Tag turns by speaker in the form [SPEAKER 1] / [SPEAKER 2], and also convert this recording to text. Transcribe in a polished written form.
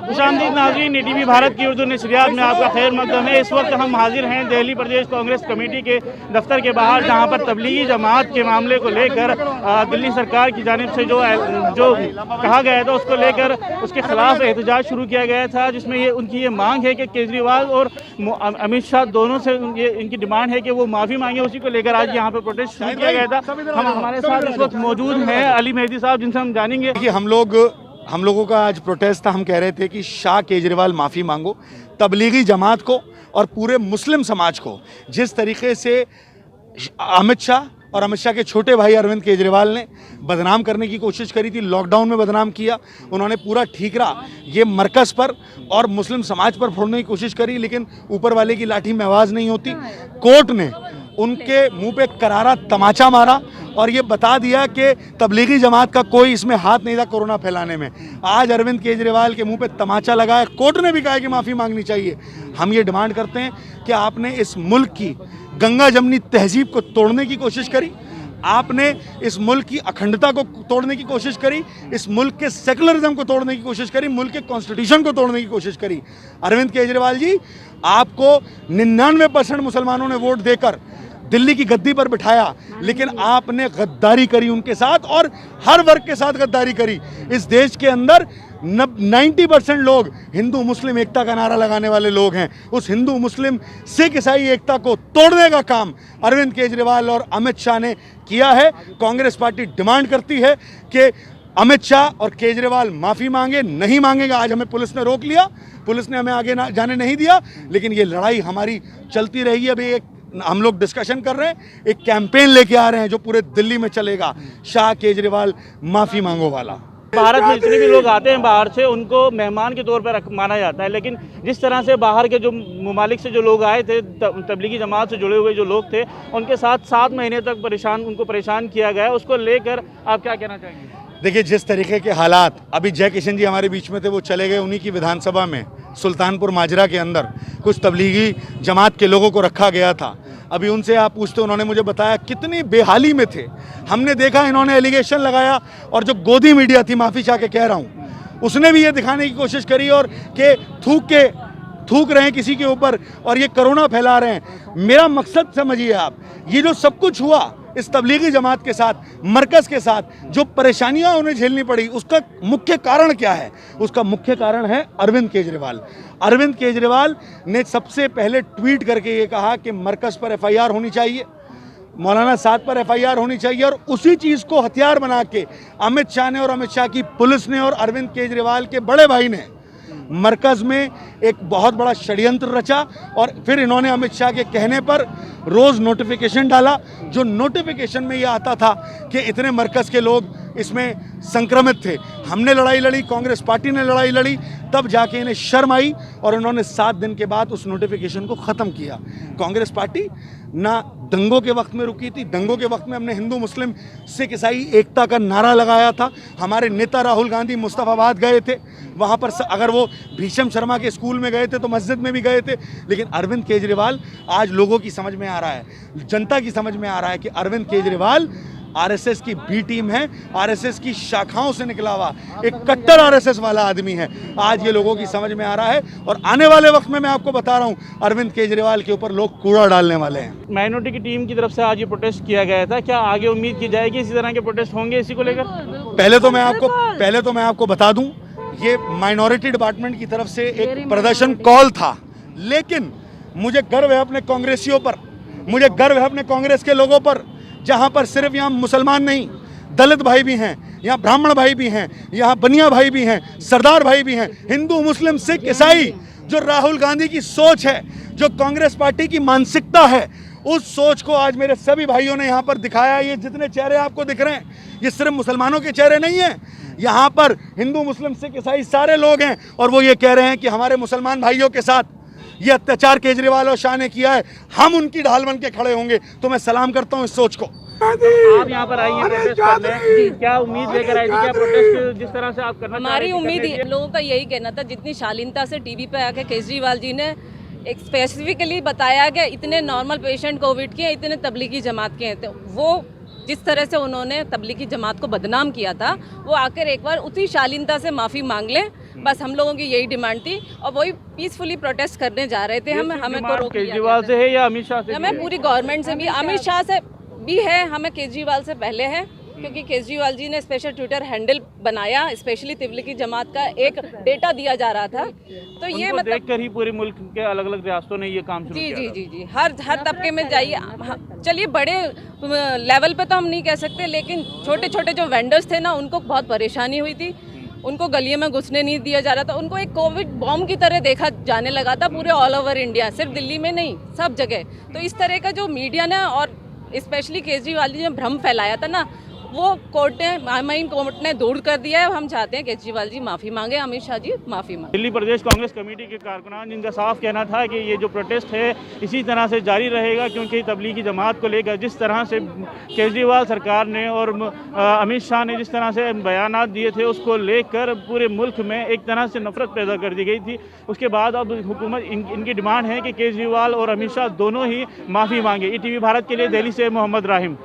[SPEAKER 1] खुशामदीद नाज़रीन, ईटीवी भारत की उर्दू नशरियात में आपका खैर मकदम है। इस वक्त हम हाजिर हैं दिल्ली प्रदेश कांग्रेस कमेटी के दफ्तर के बाहर, जहां पर तबलीगी जमात के मामले को लेकर दिल्ली सरकार की जानिब से जो कहा गया था उसको लेकर उसके खिलाफ एहतजाज शुरू किया गया था, जिसमें उनकी ये मांग है कि केजरीवाल और अमित शाह दोनों से इनकी डिमांड है कि वो माफ़ी मांगे। उसी को लेकर आज यहाँ पर प्रोटेस्ट शुरू किया गया था। हमारे साथ इस वक्त मौजूद हैं अली मेहदी साहब, जिनसे हम जानेंगे।
[SPEAKER 2] हम लोगों का आज प्रोटेस्ट था। हम कह रहे थे कि शाह केजरीवाल माफ़ी मांगो। तबलीगी जमात को और पूरे मुस्लिम समाज को जिस तरीके से अमित शाह और अमित शाह के छोटे भाई अरविंद केजरीवाल ने बदनाम करने की कोशिश करी थी, लॉकडाउन में बदनाम किया, उन्होंने पूरा ठीकरा ये मरकज़ पर और मुस्लिम समाज पर फोड़ने की कोशिश करी, लेकिन ऊपर वाले की लाठी में आवाज़ नहीं होती। कोर्ट ने उनके मुंह पे करारा तमाचा मारा और ये बता दिया कि तबलीगी जमात का कोई इसमें हाथ नहीं था कोरोना फैलाने में। आज अरविंद केजरीवाल के मुंह पे तमाचा लगा है। कोर्ट ने भी कहा कि माफ़ी मांगनी चाहिए। हम ये डिमांड करते हैं कि आपने इस मुल्क की गंगा जमनी तहजीब को तोड़ने की कोशिश करी, आपने इस मुल्क की अखंडता को तोड़ने की कोशिश करी, इस मुल्क के सेकुलरिज्म को तोड़ने की कोशिश करी, मुल्क के कॉन्स्टिट्यूशन को तोड़ने की कोशिश करी। अरविंद केजरीवाल जी, आपको 99% मुसलमानों ने वोट देकर दिल्ली की गद्दी पर बिठाया, लेकिन आपने गद्दारी करी उनके साथ और हर वर्ग के साथ गद्दारी करी। इस देश के अंदर 90% लोग हिंदू मुस्लिम एकता का नारा लगाने वाले लोग हैं। उस हिंदू मुस्लिम सिख ईसाई एकता को तोड़ने का काम अरविंद केजरीवाल और अमित शाह ने किया है। कांग्रेस पार्टी डिमांड करती है कि अमित शाह और केजरीवाल माफ़ी मांगे। नहीं मांगेगा, आज हमें पुलिस ने रोक लिया, पुलिस ने हमें आगे जाने नहीं दिया, लेकिन ये लड़ाई हमारी चलती रहेगी। अभी एक हम लोग डिस्कशन कर रहे हैं, एक कैंपेन लेके आ रहे हैं जो पूरे दिल्ली में चलेगा, शाह केजरीवाल माफ़ी मांगो वाला।
[SPEAKER 1] भारत में जितने भी लोग आते हैं बाहर से, उनको मेहमान के तौर पर माना जाता है, लेकिन जिस तरह से बाहर के जो ममालिक से जो लोग आए थे, तबलीगी जमात से जुड़े हुए जो लोग थे, उनके साथ 7 महीने तक उनको परेशान किया गया। उसको लेकर आप क्या कहना चाहेंगे?
[SPEAKER 2] देखिए, जिस तरीके के हालात, अभी जय किशन जी हमारे बीच में थे, वो चले गए, उन्हीं की विधानसभा में सुल्तानपुर माजरा के अंदर कुछ तबलीगी जमात के लोगों को रखा गया था। अभी उनसे आप पूछते, उन्होंने मुझे बताया कितनी बेहाली में थे। हमने देखा इन्होंने एलिगेशन लगाया, और जो गोदी मीडिया थी, माफ़ी चाह के कह रहा हूँ, उसने भी ये दिखाने की कोशिश करी और कि थूक रहे हैं किसी के ऊपर और ये कोरोना फैला रहे हैं। मेरा मकसद समझिए आप, ये जो सब कुछ हुआ इस तबलीगी जमात के साथ, मरकज़ के साथ, जो परेशानियां उन्हें झेलनी पड़ी, उसका मुख्य कारण क्या है? उसका मुख्य कारण है अरविंद केजरीवाल। अरविंद केजरीवाल ने सबसे पहले ट्वीट करके ये कहा कि मरकज़ पर FIR होनी चाहिए, मौलाना साद पर FIR होनी चाहिए, और उसी चीज़ को हथियार बना के अमित शाह ने और अमित शाह की पुलिस ने और अरविंद केजरीवाल के बड़े भाई ने मरकज़ में एक बहुत बड़ा षड्यंत्र रचा। और फिर इन्होंने अमित शाह के कहने पर रोज़ नोटिफिकेशन डाला, जो नोटिफिकेशन में ये आता था कि इतने मरकज़ के लोग इसमें संक्रमित थे। हमने लड़ाई लड़ी, कांग्रेस पार्टी ने लड़ाई लड़ी, तब जाके इन्हें शर्म आई और इन्होंने 7 दिन के बाद उस नोटिफिकेशन को ख़त्म किया। कांग्रेस पार्टी ना दंगों के वक्त में रुकी थी। दंगों के वक्त में हमने हिंदू मुस्लिम सिख ईसाई एकता का नारा लगाया था। हमारे नेता राहुल गांधी मुस्तफाबाद गए थे, वहाँ पर अगर वो भीषम शर्मा के स्कूल में गए थे तो मस्जिद में भी गए थे। लेकिन अरविंद केजरीवाल, आज लोगों की समझ में आ रहा है, जनता की समझ में आ रहा है कि अरविंद केजरीवाल RSS की B टीम है, RSS की शाखाओं से निकला हुआ एक कट्टर RSS वाला आदमी है। आज ये लोगों की समझ में आ रहा है, और आने वाले वक्त में मैं आपको बता रहा हूँ, अरविंद केजरीवाल के ऊपर लोग कूड़ा डालने वाले हैं।
[SPEAKER 1] माइनॉरिटी की टीम की तरफ से आज ये प्रोटेस्ट किया गया था, क्या आगे उम्मीद की जाएगी इसी तरह के प्रोटेस्ट होंगे इसी को लेकर?
[SPEAKER 2] पहले तो मैं आपको बता दूं, ये माइनॉरिटी डिपार्टमेंट की तरफ से एक प्रदर्शन कॉल था, लेकिन मुझे गर्व है अपने कांग्रेसियों पर, मुझे गर्व है अपने कांग्रेस के लोगों पर, जहां पर सिर्फ यहाँ मुसलमान नहीं, दलित भाई भी हैं, यहाँ ब्राह्मण भाई भी हैं, यहाँ बनिया भाई भी हैं, सरदार भाई भी हैं, हिंदू मुस्लिम सिख ईसाई। जो राहुल गांधी की सोच है, जो कांग्रेस पार्टी की मानसिकता है, उस सोच को आज मेरे सभी भाइयों ने यहाँ पर दिखाया। ये जितने चेहरे आपको दिख रहे हैं, ये सिर्फ मुसलमानों के चेहरे नहीं हैं, यहाँ पर हिंदू मुस्लिम सिख ईसाई सारे लोग हैं, और वो ये कह रहे हैं कि हमारे मुसलमान भाइयों के साथ ये अत्याचार केजरीवाल और शाह ने किया है, हम उनकी ढाल बन के खड़े होंगे। तो मैं सलाम करता हूँ इस सोच को।
[SPEAKER 1] आप यहाँ पर आई हैं प्रोटेस्ट करने, क्या उम्मीद लेकर आई थी? क्या प्रोटेस्ट जिस तरह से आप करना,
[SPEAKER 3] हमारी उम्मीद लोगों का यही कहना था, जितनी शालीनता से टीवी पे आके केजरीवाल जी ने एक स्पेसिफिकली बताया कि इतने नॉर्मल पेशेंट कोविड के हैं, इतने तबलीगी जमात के हैं, तो वो जिस तरह से उन्होंने तबलीगी जमात को बदनाम किया था, वो आकर एक बार उसी शालीनता से माफ़ी मांग लें। बस हम लोगों की यही डिमांड थी और वही पीसफुली प्रोटेस्ट करने जा रहे थे। हमें को रोक दिया
[SPEAKER 1] केजरीवाल से है या अमित शाह से?
[SPEAKER 3] हमें पूरी गवर्नमेंट से भी, अमित शाह से भी है, हमें केजरीवाल से पहले है, क्योंकि केजरीवाल जी ने स्पेशल ट्विटर हैंडल बनाया, स्पेशली तबलीगी जमात का एक डेटा दिया जा रहा था, तो ये मतलब
[SPEAKER 1] देखकर ही पूरे मुल्क के अलग अलग रियासतों ने ये काम शुरू
[SPEAKER 3] जी
[SPEAKER 1] किया
[SPEAKER 3] जी
[SPEAKER 1] था।
[SPEAKER 3] जी जी हर तबके में जाइए। चलिए बड़े लेवल पे तो हम नहीं कह सकते, लेकिन छोटे छोटे जो वेंडर्स थे ना, उनको बहुत परेशानी हुई थी, उनको गलियों में घुसने नहीं दिया जा रहा था, उनको एक कोविड बॉम्ब की तरह देखा जाने लगा था पूरे ऑल ओवर इंडिया, सिर्फ दिल्ली में नहीं, सब जगह। तो इस तरह का जो मीडिया ने और स्पेशली केजरीवाल जी ने भ्रम फैलाया था ना, वो कोर्ट ने दूर कर दिया है। हम चाहते हैं केजरीवाल जी माफ़ी मांगे, अमित शाह जी माफ़ी मांगे।
[SPEAKER 1] दिल्ली प्रदेश कांग्रेस कमेटी के कारकुनान, जिनका साफ कहना था कि ये जो प्रोटेस्ट है इसी तरह से जारी रहेगा, क्योंकि तबलीगी जमात को लेकर जिस तरह से केजरीवाल सरकार ने और अमित शाह ने जिस तरह से बयानात दिए थे, उसको लेकर पूरे मुल्क में एक तरह से नफरत पैदा कर दी गई थी। उसके बाद अब हुकूमत इनकी डिमांड है कि केजरीवाल और अमित शाह दोनों ही माफ़ी मांगे। ETV भारत के लिए दिल्ली से मोहम्मद राहिम।